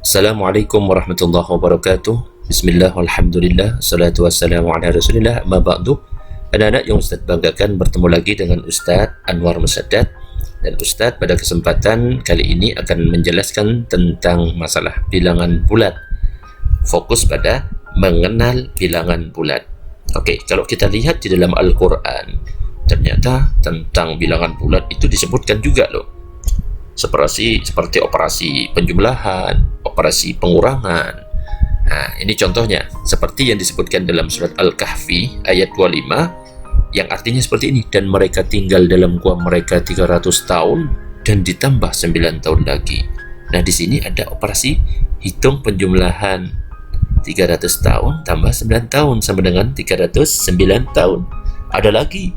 Assalamualaikum warahmatullahi wabarakatuh. Bismillah, alhamdulillah, salatu wassalamu ala rasulillah, amma ba'du. Anak-anak yang Ustaz banggakan, bertemu lagi dengan Ustaz Anwar Musaddad. Dan Ustaz pada kesempatan kali ini akan menjelaskan tentang masalah bilangan bulat. Fokus pada mengenal bilangan bulat. Oke, kalau kita lihat di dalam Al-Quran, ternyata tentang bilangan bulat itu disebutkan juga loh. Seperti operasi penjumlahan, operasi pengurangan. Nah, ini contohnya seperti yang disebutkan dalam surat Al-Kahfi ayat 25 yang artinya seperti ini, dan mereka tinggal dalam gua mereka 300 tahun dan ditambah 9 tahun lagi. Nah, di sini ada operasi hitung penjumlahan 300 tahun tambah 9 tahun sama dengan 309 tahun. Ada lagi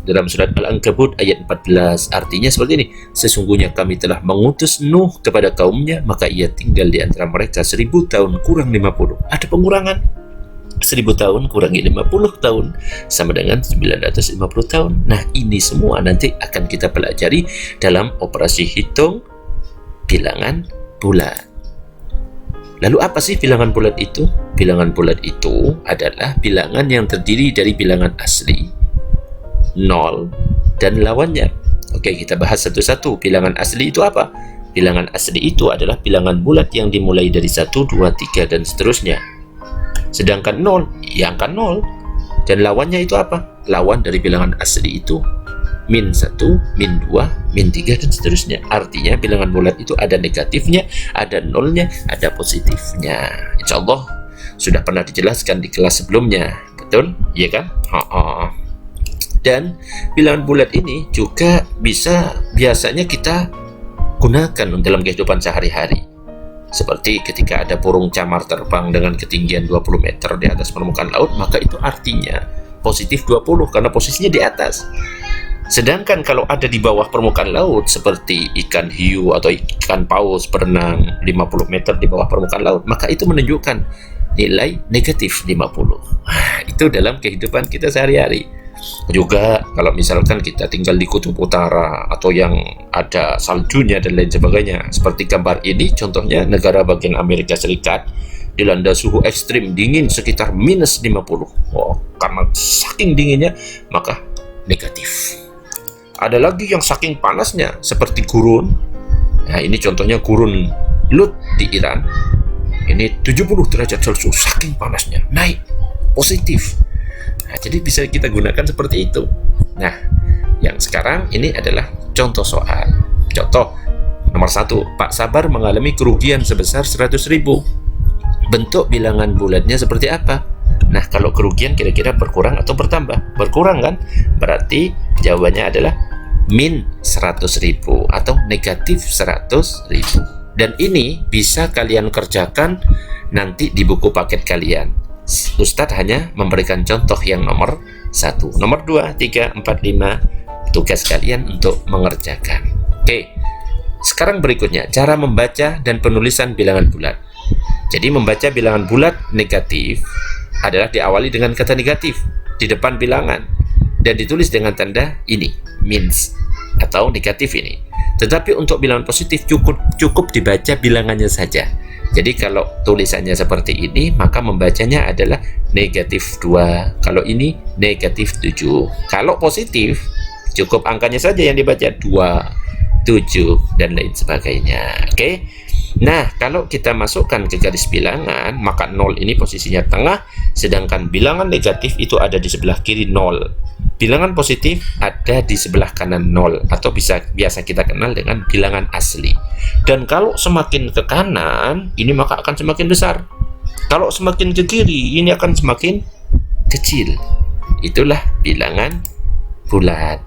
dalam surat Al-Ankabut ayat 14, artinya seperti ini, sesungguhnya kami telah mengutus Nuh kepada kaumnya, maka ia tinggal di antara mereka 1000 tahun kurang 50. Ada pengurangan, 1000 tahun kurangi 50 tahun sama dengan 950 tahun. Nah, ini semua nanti akan kita pelajari dalam operasi hitung bilangan bulat. Lalu apa sih bilangan bulat itu? Bilangan bulat itu adalah bilangan yang terdiri dari bilangan asli, 0 dan lawannya. Oke, kita bahas satu-satu. Bilangan asli itu apa? Bilangan asli itu adalah bilangan bulat yang dimulai dari 1, 2, 3 dan seterusnya. Sedangkan 0, ya angka 0. Dan lawannya itu apa? Lawan dari bilangan asli itu min 1, min 2, min 3 dan seterusnya. Artinya bilangan bulat itu ada negatifnya, ada nolnya, ada positifnya. Insya Allah sudah pernah dijelaskan di kelas sebelumnya. Betul? Iya kan? Dan bilangan bulat ini juga biasanya kita gunakan dalam kehidupan sehari-hari. Seperti ketika ada burung camar terbang dengan ketinggian 20 meter di atas permukaan laut, maka itu artinya positif 20 karena posisinya di atas. Sedangkan kalau ada di bawah permukaan laut seperti ikan hiu atau ikan paus berenang 50 meter di bawah permukaan laut, maka itu menunjukkan nilai negatif 50. Itu dalam kehidupan kita sehari-hari. Juga kalau misalkan kita tinggal di kutub utara atau yang ada saljunya dan lain sebagainya, seperti gambar ini contohnya negara bagian Amerika Serikat dilanda suhu ekstrim dingin sekitar minus 50. Karena saking dinginnya maka negatif. Ada lagi yang saking panasnya seperti gurun. Nah, ini contohnya gurun Lut di Iran. Ini 70 derajat Celcius, saking panasnya, naik positif. Nah, jadi bisa kita gunakan seperti itu. Nah, yang sekarang ini adalah contoh soal. Contoh nomor 1, Pak Sabar mengalami kerugian sebesar 100.000. Bentuk bilangan bulatnya seperti apa? Nah, kalau kerugian kira-kira berkurang atau bertambah? Berkurang kan? Berarti jawabannya adalah min 100.000 atau negatif 100.000. Dan ini bisa kalian kerjakan nanti di buku paket kalian. Ustadz hanya memberikan contoh yang nomor 1, nomor 2, 3, 4, 5 tugas kalian untuk mengerjakan. Oke, sekarang berikutnya cara membaca dan penulisan bilangan bulat. Jadi membaca bilangan bulat negatif adalah diawali dengan kata negatif di depan bilangan dan ditulis dengan tanda ini, means atau negatif ini. Tetapi untuk bilangan positif cukup dibaca bilangannya saja. Jadi kalau tulisannya seperti ini, maka membacanya adalah negatif 2. Kalau ini negatif 7. Kalau positif, cukup angkanya saja yang dibaca 2, 7, dan lain sebagainya. Oke. Nah, kalau kita masukkan ke garis bilangan, maka 0 ini posisinya tengah, sedangkan bilangan negatif itu ada di sebelah kiri 0. Bilangan positif ada di sebelah kanan 0 atau biasa kita kenal dengan bilangan asli. Dan kalau semakin ke kanan, ini maka akan semakin besar. Kalau semakin ke kiri, ini akan semakin kecil. Itulah bilangan bulat.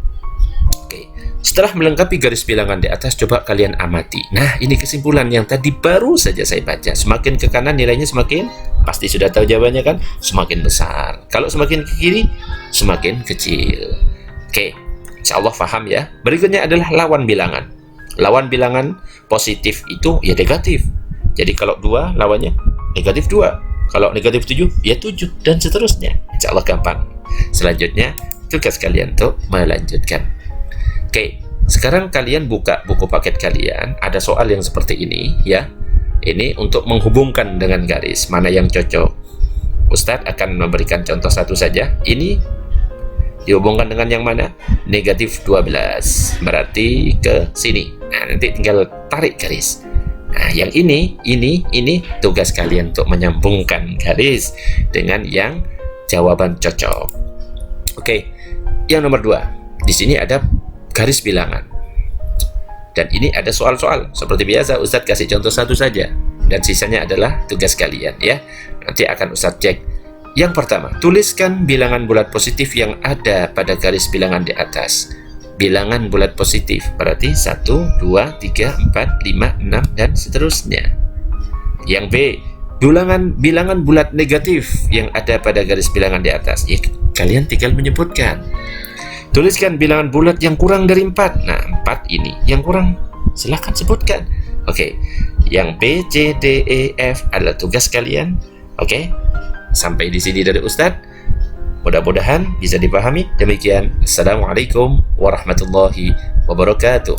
Oke. Setelah melengkapi garis bilangan di atas, coba kalian amati. Nah, ini kesimpulan yang tadi baru saja saya baca. Semakin ke kanan nilainya semakin, pasti sudah tahu jawabannya kan, semakin besar. Kalau semakin ke kiri, semakin kecil. Oke, insya Allah paham ya. Berikutnya adalah lawan bilangan. Lawan bilangan positif itu ya negatif. Jadi kalau 2 lawannya negatif 2. Kalau negatif 7 ya 7 dan seterusnya. Insya Allah gampang. Selanjutnya tugas kalian untuk melanjutkan. Oke, sekarang kalian buka buku paket kalian. Ada soal yang seperti ini ya. Ini untuk menghubungkan dengan garis, mana yang cocok. Ustadz akan memberikan contoh satu saja. Ini dihubungkan dengan yang mana? Negatif 12. Berarti ke sini. Nah, nanti tinggal tarik garis. Nah, yang ini tugas kalian untuk menyambungkan garis dengan yang jawaban cocok. Oke, yang nomor 2. Di sini ada garis bilangan. Dan ini ada soal-soal. Seperti biasa, Ustadz kasih contoh satu saja. Dan sisanya adalah tugas kalian ya. Nanti akan Ustadz cek. Yang pertama, tuliskan bilangan bulat positif yang ada pada garis bilangan di atas. Bilangan bulat positif berarti 1, 2, 3, 4, 5, 6, dan seterusnya. Yang B, bilangan bulat negatif yang ada pada garis bilangan di atas. Ya, kalian tinggal menyebutkan. Tuliskan bilangan bulat yang kurang dari 4. Nah, 4 ini yang kurang, silahkan sebutkan. Oke, yang B, C, D, E, F adalah tugas kalian. Oke, sampai di sini dari Ustadz. Mudah-mudahan bisa dipahami. Demikian, Assalamualaikum warahmatullahi wabarakatuh.